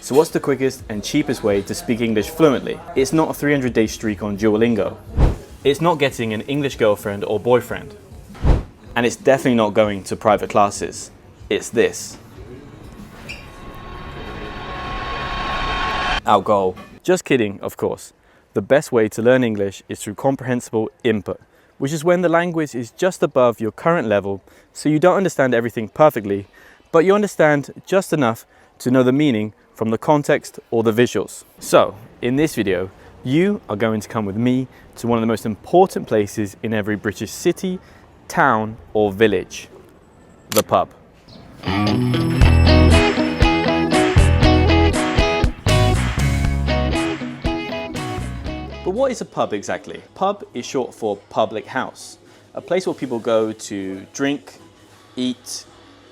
So what's the quickest and cheapest way to speak English fluently? It's not a 300-day streak on Duolingo. It's not getting an English girlfriend or boyfriend. And it's definitely not going to private classes. It's this. Our goal. Just kidding, of course. The best way to learn English is through comprehensible input, which is when the language is just above your current level, so you don't understand everything perfectly, but you understand just enough to know the meaning from the context or the visuals. So, in this video, you are going to come with me to one of the most important places in every British city, town or village, the pub. But what is a pub exactly? Pub is short for public house, a place where people go to drink, eat,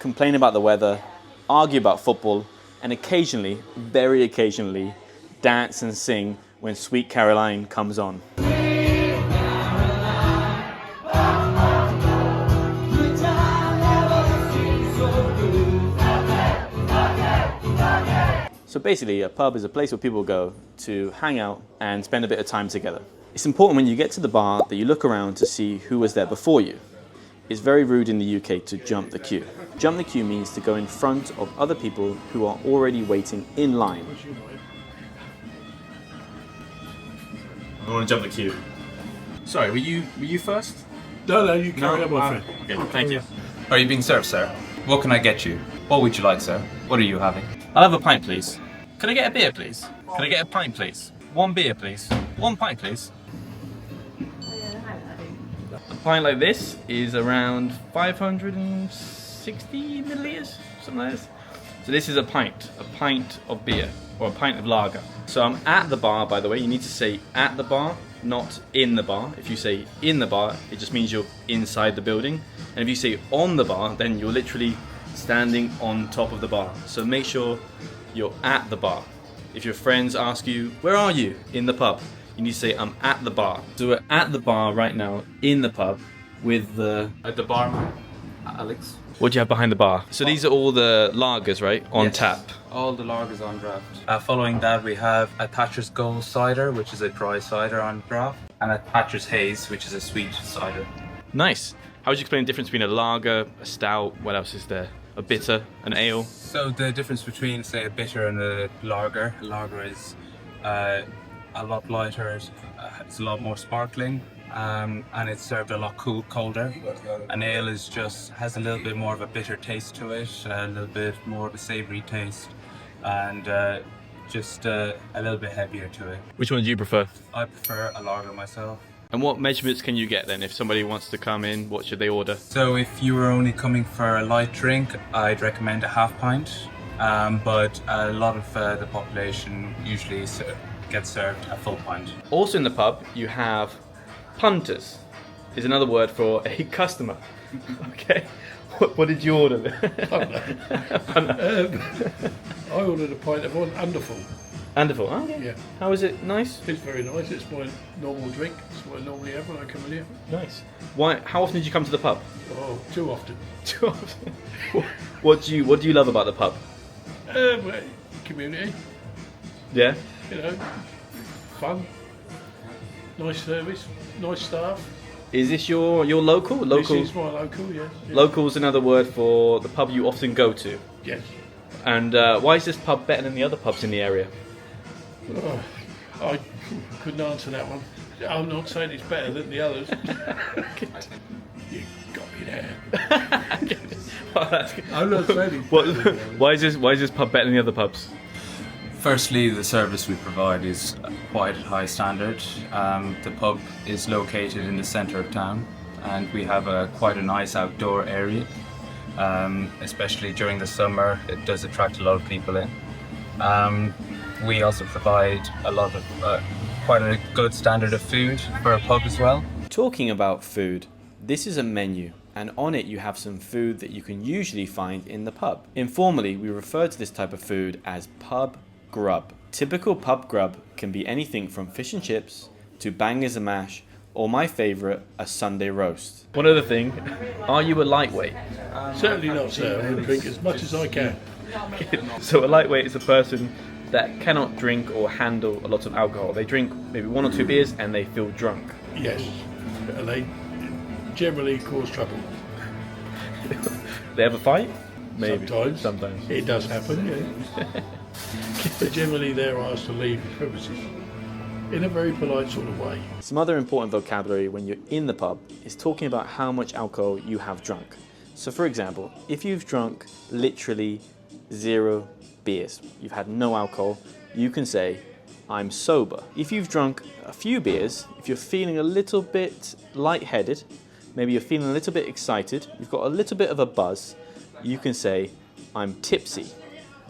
complain about the weather, argue about football, and occasionally, very occasionally, dance and sing when Sweet Caroline comes on. So basically, a pub is a place where people go to hang out and spend a bit of time together. It's important when you get to the bar that you look around to see who was there before you. It's very rude in the UK to jump the queue. Jump the queue means to go in front of other people who are already waiting in line. I want to jump the queue. Sorry, were you first? No, you carry on, my friend. Okay, thank you. Are you being served, sir? What can I get you? What would you like, sir? What are you having? I'll have a pint, please. Can I get a beer, please? Can I get a pint, please? One beer, please. One pint, please. A pint like this is around 560 milliliters, something like this. So this is a pint of beer, or a pint of lager. So I'm at the bar, by the way. You need to say at the bar, not in the bar. If you say in the bar, it just means you're inside the building. And if you say on the bar, then you're literally standing on top of the bar. So make sure you're at the bar. If your friends ask you, where are you in the pub? You need to say, I'm at the bar. So we're at the bar right now, in the pub, with At the bar, Alex. what do you have behind the bar? So these are all the lagers, right? On Yes. tap. All the lagers on draft. Following that, we have a Thatcher's Gold cider, which is a dry cider on draft, and a Thatcher's Haze, which is a sweet cider. Nice. How would you explain the difference between a lager, a stout, what else is there? A bitter, an ale? So the difference between, say, a bitter and a lager is a lot lighter, it's a lot more sparkling, and it's served a lot colder. An ale has a little bit more of a bitter taste to it, a little bit more of a savoury taste, and just a little bit heavier to it. Which one do you prefer? I prefer a lager myself. And what measurements can you get then? If somebody wants to come in, what should they order? So if you were only coming for a light drink, I'd recommend a half pint, but a lot of the population usually gets served a full pint. Also in the pub, you have punters. Is another word for a customer. Okay. What did you order? I ordered a pint of wonderful. Wonderful. Oh, okay. Yeah. How is it? Nice? It's very nice. It's my normal drink. It's what I normally have when I come in here. Nice. Why? How often did you come to the pub? Oh, too often. Too often. What do you love about the pub? Well, community, Yeah. you know, fun, nice service, nice staff. Is this your local? Local. This is my local, yes. Yes. Local's another word for the pub you often go to. Yes. And why is this pub better than the other pubs in the area? Oh, I couldn't answer that one. I'm not saying it's better than the others. You got me there. Well, that's good. I'm not saying it's better than the others. Why is this pub better than the other pubs? Firstly, the service we provide is quite high standard. The pub is located in the centre of town, and we have quite a nice outdoor area. Especially during the summer, it does attract a lot of people in. We also provide quite a good standard of food for a pub as well. Talking about food, this is a menu, and on it you have some food that you can usually find in the pub. Informally, we refer to this type of food as pub grub. Typical pub grub can be anything from fish and chips to bangers and mash, or my favourite, a Sunday roast. One other thing, are you a lightweight? Certainly not, sir. I will drink as much as I can. So a lightweight is a person that cannot drink or handle a lot of alcohol. They drink maybe 1 or 2 beers and they feel drunk. Yes, and they generally cause trouble. They have a fight? Maybe. Sometimes. It does happen, yeah. But generally they're asked to leave the premises in a very polite sort of way. Some other important vocabulary when you're in the pub is talking about how much alcohol you have drunk. So for example, if you've drunk literally 0 beers, you've had no alcohol, you can say, I'm sober. If you've drunk a few beers, if you're feeling a little bit lightheaded, maybe you're feeling a little bit excited, you've got a little bit of a buzz, you can say, I'm tipsy.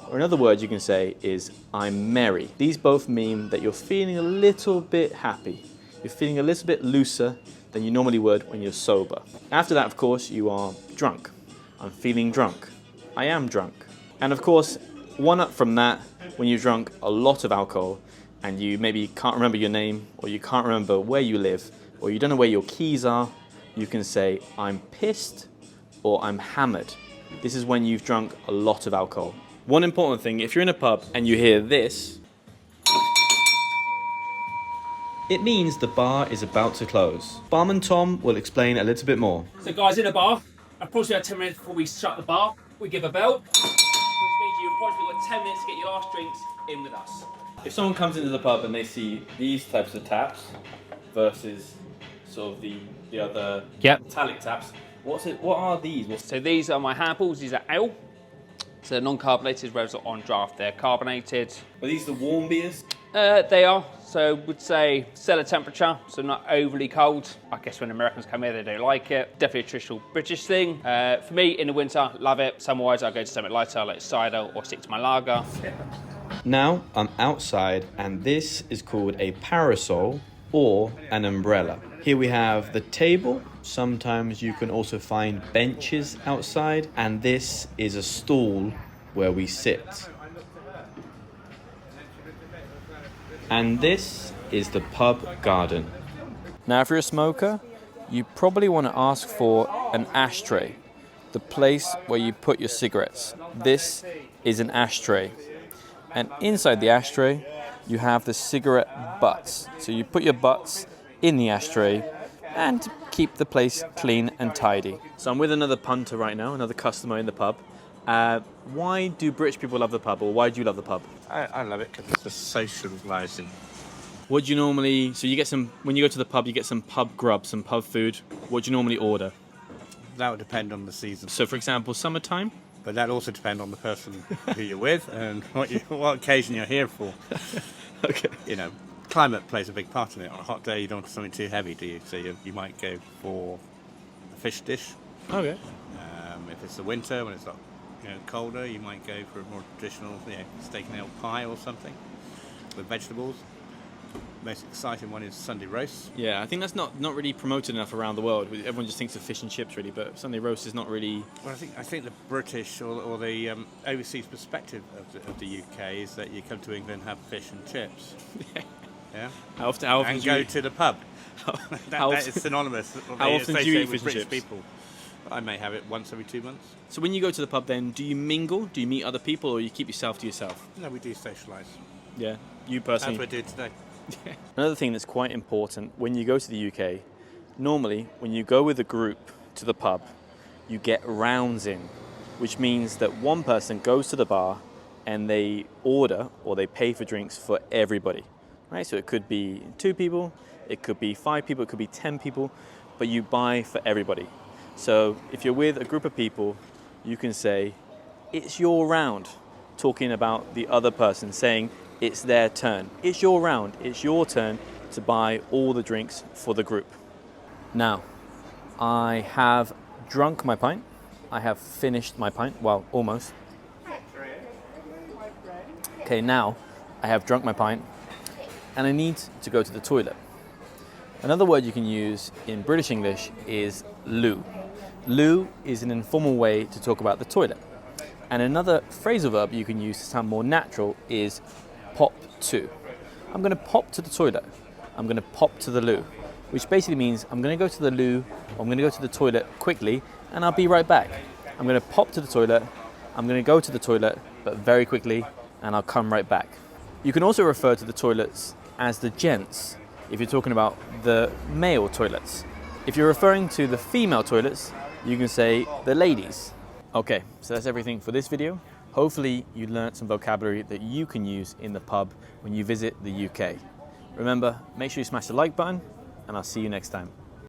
Or another word you can say is, I'm merry. These both mean that you're feeling a little bit happy. You're feeling a little bit looser than you normally would when you're sober. After that, of course, you are drunk. I'm feeling drunk. I am drunk. And of course, one up from that, when you've drunk a lot of alcohol and you maybe can't remember your name, or you can't remember where you live, or you don't know where your keys are, you can say, I'm pissed or I'm hammered. This is when you've drunk a lot of alcohol. One important thing, if you're in a pub and you hear this, it means the bar is about to close. Barman Tom will explain a little bit more. So guys, in a bar, approximately 10 minutes before we shut the bar, we give a bell, which means you've approximately got 10 minutes to get your last drinks in with us. If someone comes into the pub and they see these types of taps versus sort of the other metallic taps, what are these? So these are my handballs, these are ale. So they're non-carbonated, whereas on draft they're carbonated. Are these the warm beers? They are, so would say cellar temperature, so not overly cold. I guess when Americans come here they don't like it. Definitely a traditional British thing. For me, in the winter, love it. Summer-wise, I go to something lighter like cider or stick to my lager. Now I'm outside and this is called a parasol or an umbrella. Here we have the table. Sometimes you can also find benches outside, and this is a stool where we sit. And this is the pub garden. Now if you're a smoker, you probably want to ask for an ashtray, the place where you put your cigarettes. This is an ashtray. And inside the ashtray, you have the cigarette butts. So you put your butts in the ashtray and keep the place clean and tidy. So I'm with another punter right now, another customer in the pub. Why do British people love the pub, or why do you love the pub? I love it because it's just socialising. What do you normally, so you get some, when you go to the pub, you get some pub grub, some pub food. What do you normally order? That would depend on the season. So for example, summertime? But that also depends on the person who you're with and what occasion you're here for. Okay. You know, climate plays a big part in it. On a hot day, you don't want something too heavy, do you? So you might go for a fish dish. Okay. If it's the winter, when it's colder, you might go for a more traditional steak and ale pie or something with vegetables. Most exciting one is Sunday roast. Yeah, I think that's not really promoted enough around the world. Everyone just thinks of fish and chips, really, but Sunday roast is not really. Well, I think the British or the overseas perspective of the UK is that you come to England and have fish and chips. Yeah. How often and go to the pub. That is synonymous. How often do you eat fish and chips? People. I may have it once every 2 months. So when you go to the pub, then do you mingle? Do you meet other people, or you keep yourself to yourself? No, we do socialise. Yeah, you personally. As we do today. Another thing that's quite important when you go to the UK, normally when you go with a group to the pub, you get rounds in, which means that one person goes to the bar and they order or they pay for drinks for everybody. Right? So it could be 2 people, it could be 5 people, it could be 10 people, but you buy for everybody. So if you're with a group of people, you can say, it's your round, talking about the other person, saying it's their turn. It's your round, it's your turn to buy all the drinks for the group. Now, I have drunk my pint. I have finished my pint, well, almost. Okay, now I have drunk my pint and I need to go to the toilet. Another word you can use in British English is loo. Loo is an informal way to talk about the toilet. And another phrasal verb you can use to sound more natural is pop to. I'm going to pop to the toilet. I'm going to pop to the loo, which basically means I'm going to go to the loo, or I'm going to go to the toilet quickly, and I'll be right back. I'm going to pop to the toilet, I'm going to go to the toilet, but very quickly, and I'll come right back. You can also refer to the toilets as the gents if you're talking about the male toilets. If you're referring to the female toilets, you can say the ladies. Okay, so that's everything for this video. Hopefully you learned some vocabulary that you can use in the pub when you visit the UK. Remember, make sure you smash the like button, and I'll see you next time.